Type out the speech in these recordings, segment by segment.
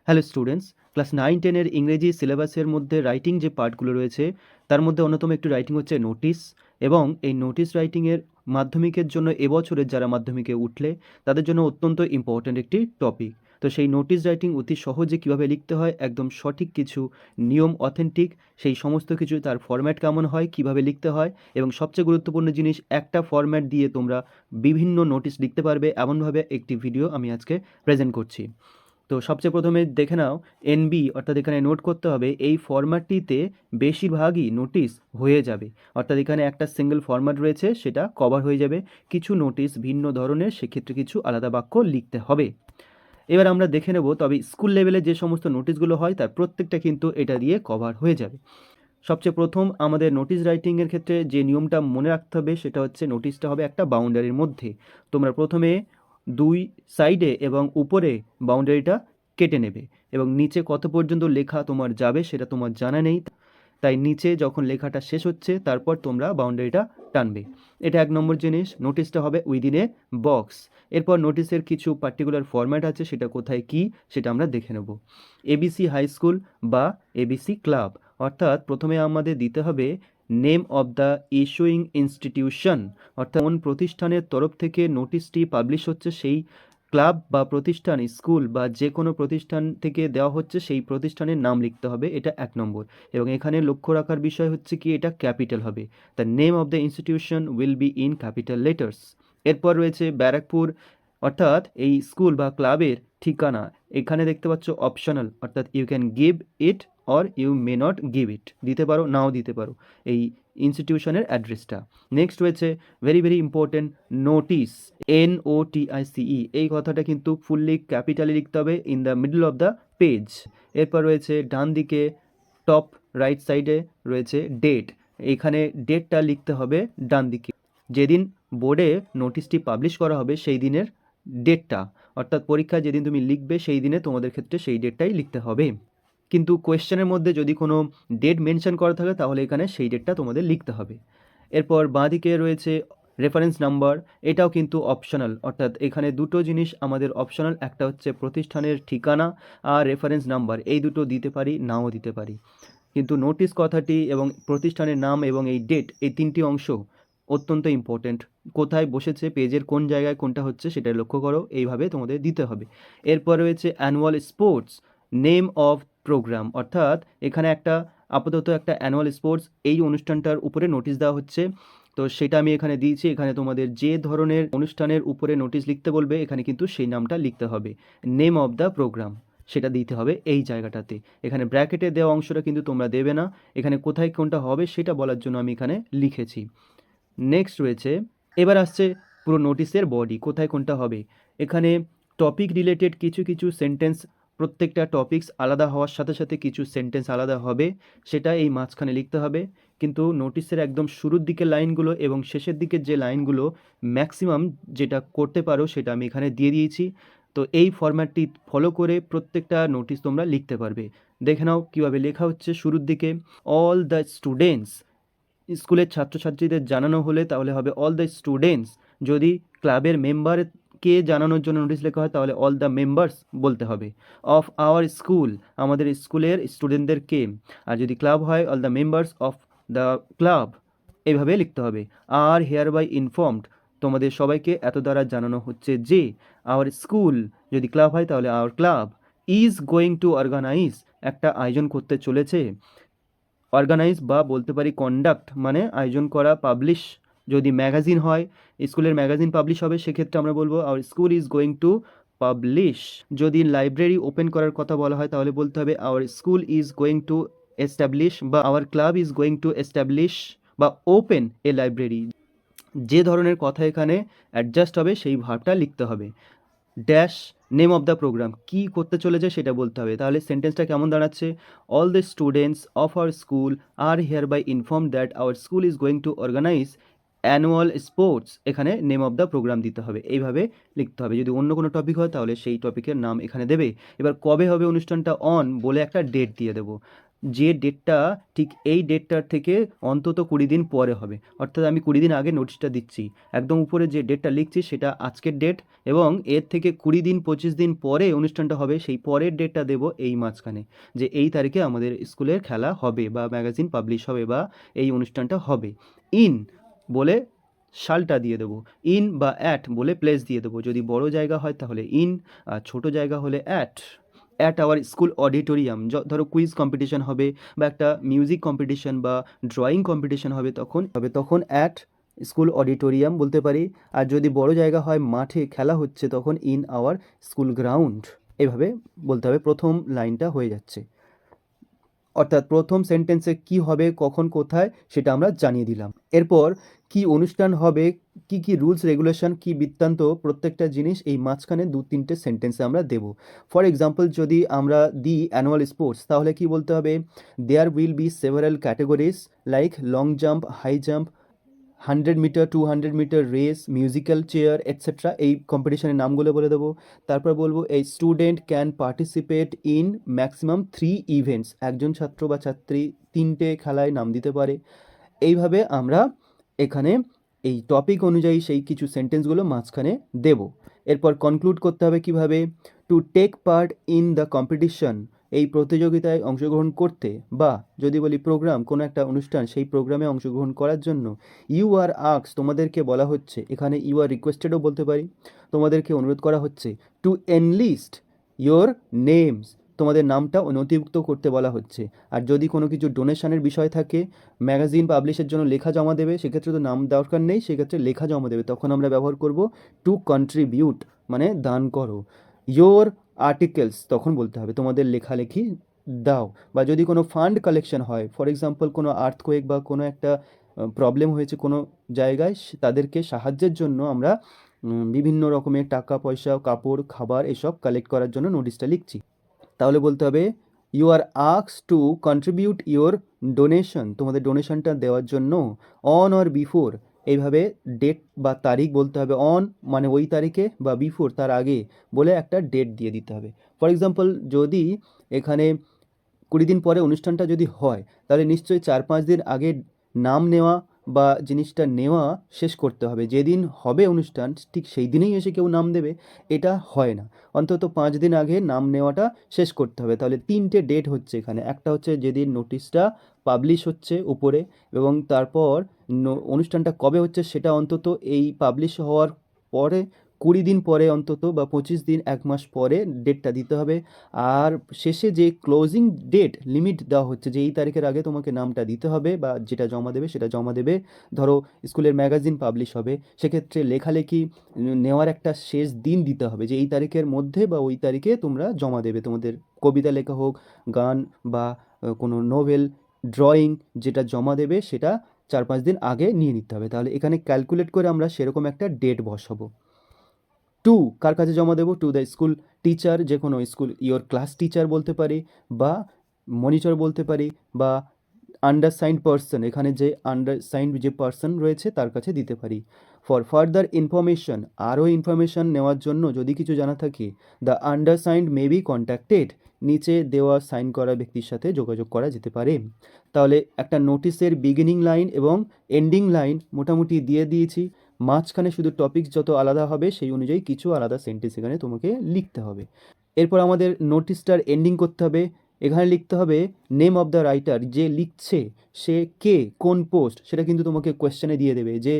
Hello students, class 9-10 এর ইংরেজি সিলেবাসের মধ্যে রাইটিং যে পার্টগুলো রয়েছে তার মধ্যে অন্যতম একটি রাইটিং হচ্ছে নোটিশ। এবং এই নোটিশ রাইটিংয়ের মাধ্যমিকের জন্য এবছরের যারা মাধ্যমিকে উঠলে তাদের জন্য অত্যন্ত ইম্পর্ট্যান্ট একটি টপিক। তো সেই নোটিশ রাইটিং অতি সহজে কীভাবে লিখতে হয়, একদম সঠিক কিছু নিয়ম, অথেন্টিক সেই সমস্ত কিছু, তার ফরম্যাট কেমন হয়, কিভাবে লিখতে হয়, এবং সবচেয়ে গুরুত্বপূর্ণ জিনিস, একটা ফরম্যাট দিয়ে তোমরা বিভিন্ন নোটিশ লিখতে পারবে এমনভাবে একটি ভিডিও আমি আজকে প্রেজেন্ট করছি। তো সবচেয়ে প্রথমে দেখে নাও এনবি, অর্থাৎ এখানে নোট করতে হবে এই ফরম্যাটটিতে বেশিরভাগই নোটিশ হয়ে যাবে, অর্থাৎ এখানে একটা সিঙ্গেল ফরম্যাট রয়েছে সেটা কভার হয়ে যাবে। কিছু নোটিশ ভিন্ন ধরনের, সেক্ষেত্রে কিছু আলাদা বাক্য লিখতে হবে। এবার আমরা দেখে নেব, তবে স্কুল লেভেলে যে সমস্ত নোটিশগুলো হয় তার প্রত্যেকটা কিন্তু এটা দিয়ে কভার হয়ে যাবে। সবচেয়ে প্রথম আমাদের নোটিশ রাইটিংয়ের ক্ষেত্রে যে নিয়মটা মনে রাখতে হবে সেটা হচ্ছে নোটিশটা হবে একটা বাউন্ডারির মধ্যে। তোমরা প্রথমে দুই সাইডে এবং উপরে বাউন্ডারিটা কেটে নেবে, এবং নিচে কত পর্যন্ত লেখা তোমার যাবে সেটা তোমার জানা নেই, তাই নিচে যখন লেখাটা শেষ হচ্ছে তারপর তোমরা বাউন্ডারিটা টানবে। এটা 1 নম্বর জিনিস। নোটিশটা হবে উইদিন এ বক্স। এরপর নোটিশের কিছু পার্টিকুলার ফরম্যাট আছে, সেটা কোথায় কি সেটা আমরা দেখে নেব। এবিসি হাই স্কুল বা এবিসি ক্লাব, অর্থাৎ প্রথমে আমাদের দিতে হবে name of the issuing institution, অর্থাৎ কোন প্রতিষ্ঠানের তরফ থেকে নোটিশটি পাবলিশ হচ্ছে, সেই ক্লাব বা প্রতিষ্ঠান, স্কুল বা যে কোনো প্রতিষ্ঠান থেকে দেওয়া হচ্ছে সেই প্রতিষ্ঠানের নাম লিখতে হবে, এটা 1 নম্বর। এবং এখানে লক্ষ্য রাখার বিষয় হচ্ছে কি, এটা ক্যাপিটাল হবে। The name of the institution will be in capital letters. এরপর রয়েছে ব্যারাকপুর, অর্থাৎ এই স্কুল বা ক্লাবের ঠিকানা এখানে দেখতে পাচ্ছ অপশনাল, অর্থাৎ you can give it or you may not give it, দিতে পারো নাও দিতে পারো এই ইনস্টিটিউশনের অ্যাড্রেসটা। নেক্সট রয়েছে very very important notice, NOTICE, এই কথাটা কিন্তু ফুললি ক্যাপিটালে লিখতে হবে in the middle of the page. এরপর রয়েছে ডান দিকে টপ রাইট সাইডে রয়েছে ডেট, এখানে ডেটটা লিখতে হবে ডান দিকে, যেদিন বোর্ডে নোটিশটি পাবলিশ করা হবে সেই দিনের ডেটটা, অর্থাৎ পরীক্ষায় যেদিন তুমি লিখবে সেই দিনে তোমাদের ক্ষেত্রে সেই ডেটটাই লিখতে হবে। কিন্তু কোয়েশ্চেনের মধ্যে যদি কোনো ডেট মেনশন করা থাকে তাহলে এখানে সেই ডেটটা তোমাদের লিখতে হবে। এরপর বাঁদিকে রয়েছে রেফারেন্স নাম্বার, এটাও কিন্তু অপশনাল, অর্থাৎ এখানে দুটো জিনিস আমাদের অপশনাল, একটা হচ্ছে প্রতিষ্ঠানের ঠিকানা আর রেফারেন্স নাম্বার, এই দুটো দিতে পারি নাও দিতে পারি। কিন্তু নোটিশ কথাটি এবং প্রতিষ্ঠানের নাম এবং এই ডেট, এই তিনটি অংশ অত্যন্ত ইম্পর্টেন্ট। কোথায় বসেছে, পেজের কোন জায়গায় কোনটা হচ্ছে সেটা লক্ষ্য করো, এইভাবে তোমাদের দিতে হবে। এরপর রয়েছে annual sports, name of program, অর্থাৎ এখানে একটা আপাতত একটা অ্যানুয়াল স্পোর্টস এই অনুষ্ঠানটার উপরে নোটিশ দেওয়া হচ্ছে, তো সেটা আমি এখানে দিয়েছি। এখানে তোমাদের যে ধরনের অনুষ্ঠানের উপরে নোটিশ লিখতে বলবে এখানে কিন্তু সেই নামটা লিখতে হবে, নেম অফ দ্য প্রোগ্রাম সেটা দিতে হবে এই জায়গাটাতে। এখানে ব্র্যাকেটে দেওয়া অংশটা কিন্তু তোমরা দেবে না, এখানে কোথায় কোনটা হবে সেটা বলার জন্য আমি এখানে লিখেছি। নেক্সট রয়েছে, এবার আসছে পুরো নোটিশের বডি, কোথায় কোনটা হবে। এখানে টপিক রিলেটেড কিছু কিছু সেন্টেন্স, প্রত্যেকটা টপিকস আলাদা হওয়ার সাথে সাথে কিছু সেন্টেন্স আলাদা হবে, সেটা এই মাঝখানে লিখতে হবে। কিন্তু নোটিশের একদম শুরুর দিকের লাইনগুলো এবং শেষের দিকের যে লাইনগুলো ম্যাক্সিমাম যেটা করতে পারো সেটা আমি এখানে দিয়ে দিয়েছি। তো এই ফরম্যাটটি ফলো করে প্রত্যেকটা নোটিশ তোমরা লিখতে পারবে। দেখে নাও কীভাবে লেখা হচ্ছে। শুরুর দিকে অল দ্য স্টুডেন্টস, স্কুলের ছাত্রছাত্রীদের জানানো হলে তাহলে হবে অল দ্য স্টুডেন্টস। যদি ক্লাবের মেম্বারকে জানানোর জন্য নোটিশ লেখা হয় তাহলে অল দ্য মেম্বার্স বলতে হবে। অফ আওয়ার স্কুল, আমাদের স্কুলের স্টুডেন্টদেরকে। আর যদি ক্লাব হয় all the members of the club, এইভাবে লিখতে হবে। আর হেয়ার বাই ইনফর্মড, তোমাদের সবাইকে এত দ্বারা জানানো হচ্ছে যে। আওয়ার স্কুল, যদি ক্লাব হয় তাহলে our club. Is going to organize, একটা আয়োজন করতে চলেছে। অর্গানাইজ বা বলতে পারি কন্ডাক্ট, মানে আয়োজন করা। পাবলিশ, যদি ম্যাগাজিন হয়, স্কুলের ম্যাগাজিন পাবলিশ হবে, সেক্ষেত্রে আমরা বলবো our school is going to publish. যদি লাইব্রেরি ওপেন করার কথা বলা হয় তাহলে বলতে হবে our school is going to establish বা our club is going to establish বা ওপেন এ লাইব্রেরি। যে ধরনের কথা এখানে অ্যাডজাস্ট হবে সেই ভার্বটা লিখতে হবে। Dash name of the program, কী করতে চলেছে সেটা বলতে হবে। তাহলে সেন্টেন্সটা কেমন দাঁড়াচ্ছে, all the students of our school are here by inform that our school is going to organise annual sports, এখানে নেম অফ দ্য প্রোগ্রাম দিতে হবে, এইভাবে লিখতে হবে। যদি অন্য কোনো টপিক হয় তাহলে সেই টপিকের নাম এখানে দেবে। এবার কবে হবে অনুষ্ঠানটা, অন বলে একটা ডেট দিয়ে দেবো। যে ডেটটা ঠিক এই ডেটটার থেকে অন্তত 20 দিন পরে হবে, অর্থাৎ আমি 20 দিন আগে নোটিশটা দিচ্ছি, একদম উপরে যে ডেটটা লিখছি সেটা আজকের ডেট, এবং এর থেকে 20 দিন 25 দিন পরে অনুষ্ঠানটা হবে, সেই পরের ডেটটা দেবো এই মাঝখানে, যে এই তারিখে আমাদের স্কুলের খেলা হবে বা ম্যাগাজিন পাবলিশ হবে বা এই অনুষ্ঠানটা হবে। ইন বলে সালটা দিয়ে দেবো, ইন বা অ্যাট বলে প্লেস দিয়ে দেবো, যদি বড় জায়গা হয় তাহলে ইন, আর ছোট জায়গা হলে অ্যাট আওয়ার স্কুল অডিটোরিয়াম। ধরো কুইজ কম্পিটিশন হবে বা একটা মিউজিক কম্পিটিশন বা ড্রয়িং কম্পিটিশন হবে, তখন অ্যাট স্কুল অডিটোরিয়াম বলতে পারি। আর যদি বড় জায়গা হয়, মাঠে খেলা হচ্ছে, তখন ইন আওয়ার স্কুল গ্রাউন্ড, এভাবে বলতে হবে। প্রথম লাইনটা হয়ে যাচ্ছে, অর্থাৎ প্রথম সেন্টেন্সে কি হবে, কখন, কোথায়, সেটা আমরা জানিয়ে দিলাম। এরপর কি অনুষ্ঠান হবে, কি কি রুলস রেগুলেশন, কি বৃত্তান্ত, প্রত্যেকটা জিনিস এই মাঝখানে 2-3টে সেন্টেন্সে আমরা দেব। ফর এক্সাম্পল যদি আমরা দিই অ্যানুয়াল স্পোর্টস, তাহলে কি বলতে হবে, there will be several categories like long jump, high jump, 100 metre, 200 metre race, musical chair etcetera, এই কম্পিটিশনের নামগুলো বলে দেবো। তারপর বলবো এই student can participate in maximum 3 events, একজন ছাত্র বা ছাত্রী 3টে খেলায় নাম দিতে পারে। এইভাবে আমরা এখানে এই টপিক অনুযায়ী সেই কিছু সেন্টেন্সগুলো মাঝখানে দেব। এরপর কনক্লুড করতে হবে কিভাবে, to take part in the competition, এই প্রতিযোগিতায় অংশগ্রহণ করতে, বা যদি বলি প্রোগ্রাম, কোনো একটা অনুষ্ঠান, সেই প্রোগ্রামে অংশগ্রহণ করার জন্য। ইউ আর আক্স, তোমাদেরকে বলা হচ্ছে, এখানে ইউ আর রিকোয়েস্টেডও বলতে পারি, তোমাদেরকে অনুরোধ করা হচ্ছে। টু এনলিস্ট ইয়োর নেমস, তোমাদের নামটা নথিভুক্ত করতে বলা হচ্ছে। আর যদি কোনো কিছু ডোনেশনের বিষয় থাকে, ম্যাগাজিন পাবলিশের জন্য লেখা জমা দেবে, সেক্ষেত্রে তো নাম দরকার নেই, সেক্ষেত্রে লেখা জমা দেবে, তখন আমরা ব্যবহার করব টু কন্ট্রিবিউট, মানে দান করো। ইয়োর আর্টিকেলস, তখন বলতে হবে তোমাদের লেখালেখি দাও। বা যদি কোনো ফান্ড কালেকশন হয়, ফর এক্সাম্পল কোনো আর্থকোয়েক বা কোনো একটা প্রবলেম হয়েছে কোনো জায়গায়, তাদেরকে সাহায্যের জন্য আমরা বিভিন্ন রকমের টাকা পয়সা, কাপড়, খাবার এসব কালেক্ট করার জন্য নোটিশটা লিখছি। তাহলে বলতে হবে ইউ আর আক্স টু কন্ট্রিবিউট ইউর ডোনেশন, তোমাদের ডোনেশনটা দেওয়ার জন্য অন অর বিফোর, এইভাবে ডেট বা তারিখ বলতে হবে। অন মানে ওই তারিখে, বা বিফোর তার আগে বলে একটা ডেট দিয়ে দিতে হবে। ফর এক্সাম্পল যদি এখানে 20 দিন পরে অনুষ্ঠানটা যদি হয়, তাহলে নিশ্চয়ই 4-5 দিন আগে নাম নেওয়া বা জিনিসটা নেওয়া শেষ করতে হবে। যেদিন হবে অনুষ্ঠান ঠিক সেই দিনেই এসে কেউ নাম দেবে, এটা হয় না। অন্তত 5 দিন আগে নাম নেওয়াটা শেষ করতে হবে। তাহলে 3টে ডেট হচ্ছে এখানে, একটা হচ্ছে যেদিন নোটিশটা পাবলিশ হচ্ছে উপরে, এবং তারপর অনুষ্ঠানটা কবে হচ্ছে সেটা অন্তত এই পাবলিশ হওয়ার পরে 20 দিন পরে অন্তত, বা 25 দিন, 1 মাস পরে ডেটটা দিতে হবে। আর শেষে যে ক্লোজিং ডেট লিমিট দেওয়া হচ্ছে, যে এই তারিখের আগে তোমাকে নামটা দিতে হবে বা যেটা জমা দেবে সেটা জমা দেবে। ধরো স্কুলের ম্যাগাজিন পাবলিশ হবে, সেক্ষেত্রে লেখালেখি নেওয়ার একটা শেষ দিন দিতে হবে, যে এই তারিখের মধ্যে বা ওই তারিখে তোমরা জমা দেবে। তোমাদের কবিতা লেখা হোক, গান বা কোনো নোভেল, ড্রয়িং, যেটা জমা দেবে সেটা 4-5 দিন আগে নিয়ে নিতে হবে। তাহলে এখানে ক্যালকুলেট করে আমরা সেরকম একটা ডেট বসাবো। টু কার কাছে জমা দেবো, টু দ্য স্কুল টিচার, যে কোনো স্কুল, ইয়োর ক্লাস টিচার বলতে পারি, বা মনিটর বলতে পারি, বা আন্ডারসাইন্ড পার্সন, এখানে যে আন্ডারসাইন্ড যে পার্সন রয়েছে তার কাছে দিতে পারি। ফর ফার্দার ইনফরমেশন, আরও ইনফরমেশন নেওয়ার জন্য যদি কিছু জানা থাকে, the undersigned may be contacted, নিচে দেওয়া সাইন করা ব্যক্তির সাথে যোগাযোগ করা যেতে পারে। তাহলে একটা নোটিশের বিগিনিং লাইন এবং এন্ডিং লাইন মোটামুটি দিয়ে দিয়েছি। মাঝখানে শুধু টপিক যত আলাদা হবে সেই অনুযায়ী কিছু আলাদা সেন্টেন্স এখানে তোমাকে লিখতে হবে। এরপর আমাদের নোটিশটার এন্ডিং করতে হবে। এখানে লিখতে হবে নেম অফ দ্য রাইটার, যে লিখছে সে কে, কোন পোস্ট, সেটা কিন্তু তোমাকে কোয়েশ্চেনে দিয়ে দেবে, যে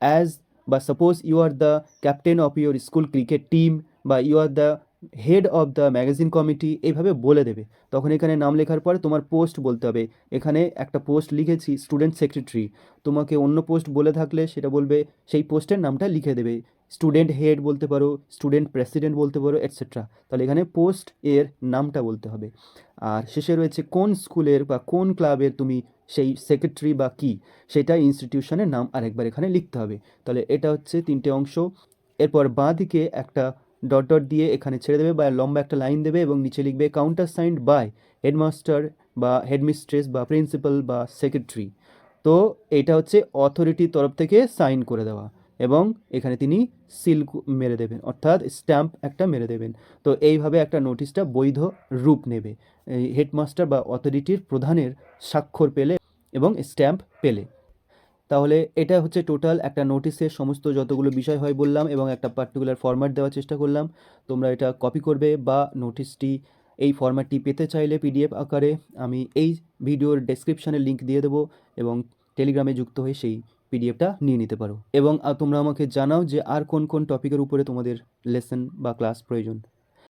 অ্যাজ, বা suppose you are the captain of your school cricket team, বা you are the head of the magazine committee, এইভাবে বলে দেবে। তখন এখানে নাম লেখার পরে তোমার পোস্ট বলতে হবে। এখানে একটা পোস্ট লিখেছি স্টুডেন্ট সেক্রেটারি, তোমাকে অন্য পোস্ট বলে থাকলে সেটা বলবে, সেই পোস্টের নামটা লিখে দেবে। স্টুডেন্ট হেড বলতে পারো, স্টুডেন্ট প্রেসিডেন্ট বলতে পারো, এটসেট্রা। তাহলে এখানে পোস্ট এর নামটা বলতে হবে। আর শেষে রয়েছে কোন স্কুলের বা কোন ক্লাবের তুমি সেই সেক্রেটারি বা কি, সেটা ইনস্টিটিউশনের নাম আরেকবার এখানে লিখতে হবে। তাহলে এটা হচ্ছে 3টে অংশ। এরপর বাঁ দিকে একটা ডট ডট দিয়ে এখানে ছেড়ে দেবে, বা লম্বা একটা লাইন দেবে, এবং নিচে লিখবে কাউন্টার সাইন্ড বাই হেডমাস্টার বা হেডমিস্ট্রেস বা প্রিন্সিপাল বা সেক্রেটারি। তো এটা হচ্ছে অথরিটির তরফ থেকে সাইন করে দেওয়া। এবং এখানে তিনি সিল মেরে দেবেন, অর্থাৎ স্ট্যাম্প একটা মেরে দেবেন। তো এইভাবে একটা নোটিশটা বৈধ রূপ নেবে এই হেডমাস্টার বা অথরিটির প্রধানের স্বাক্ষর পেলে এবং স্ট্যাম্প পেলে। তাহলে এটা হচ্ছে টোটাল একটা নোটিশের সমস্ত যতগুলো বিষয় হয় বললাম এবং একটা পার্টিকুলার ফরম্যাট দেওয়ার চেষ্টা করলাম। তোমরা এটা কপি করবে বা নোটিশটি এই ফরম্যাটটি পেতে চাইলে পিডিএফ আকারে আমি এই ভিডিওর ডেসক্রিপশানে লিঙ্ক দিয়ে দেবো এবং টেলিগ্রামে যুক্ত হয়ে সেই পিডিএফটা নিয়ে নিতে পারো। এবং তোমরা আমাকে জানাও যে আর কোন কোন টপিকের উপরে তোমাদের লেসন বা ক্লাস প্রয়োজন।